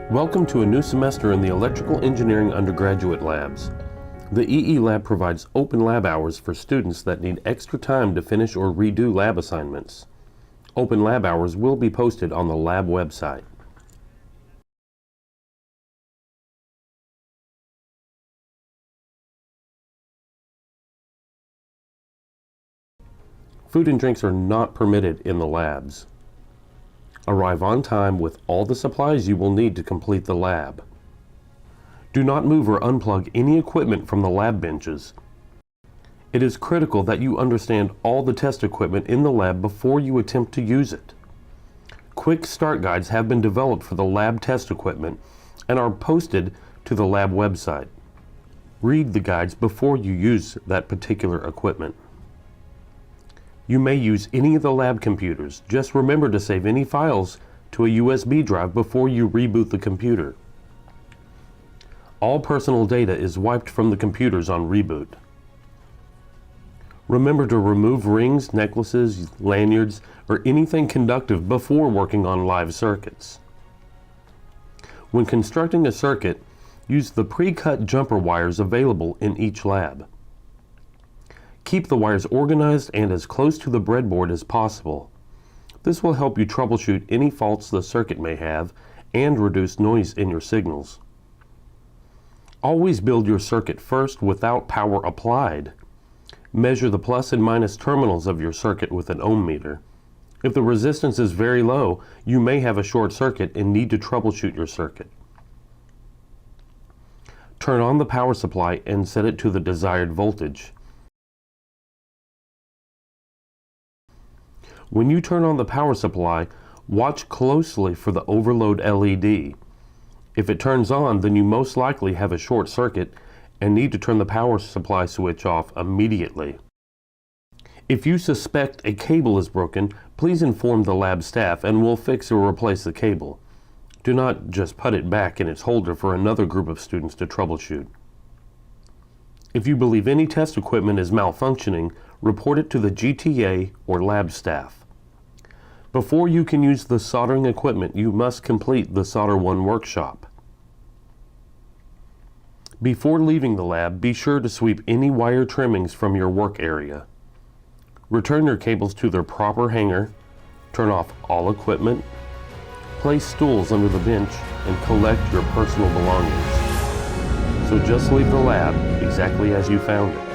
Welcome to a new semester in the Electrical Engineering Undergraduate Labs. The EE Lab provides open lab hours for students that need extra time to finish or redo lab assignments. Open lab hours will be posted on the lab website. Food and drinks are not permitted in the labs. Arrive on time with all the supplies you will need to complete the lab. Do not move or unplug any equipment from the lab benches. It is critical that you understand all the test equipment in the lab before you attempt to use it. Quick start guides have been developed for the lab test equipment and are posted to the lab website. Read the guides before you use that particular equipment. You may use any of the lab computers. Just remember to save any files to a USB drive before you reboot the computer. All personal data is wiped from the computers on reboot. Remember to remove rings, necklaces, lanyards, or anything conductive before working on live circuits. When constructing a circuit, use the pre-cut jumper wires available in each lab. Keep the wires organized and as close to the breadboard as possible. This will help you troubleshoot any faults the circuit may have and reduce noise in your signals. Always build your circuit first without power applied. Measure the plus and minus terminals of your circuit with an ohm meter. If the resistance is very low, you may have a short circuit and need to troubleshoot your circuit. Turn on the power supply and set it to the desired voltage. When you turn on the power supply, watch closely for the overload LED. If it turns on, then you most likely have a short circuit and need to turn the power supply switch off immediately. If you suspect a cable is broken, please inform the lab staff and we'll fix or replace the cable. Do not just put it back in its holder for another group of students to troubleshoot. If you believe any test equipment is malfunctioning, report it to the GTA or lab staff. Before you can use the soldering equipment, you must complete the Solder 1 workshop. Before leaving the lab, be sure to sweep any wire trimmings from your work area. Return your cables to their proper hanger, turn off all equipment, place stools under the bench, and collect your personal belongings. So just leave the lab exactly as you found it.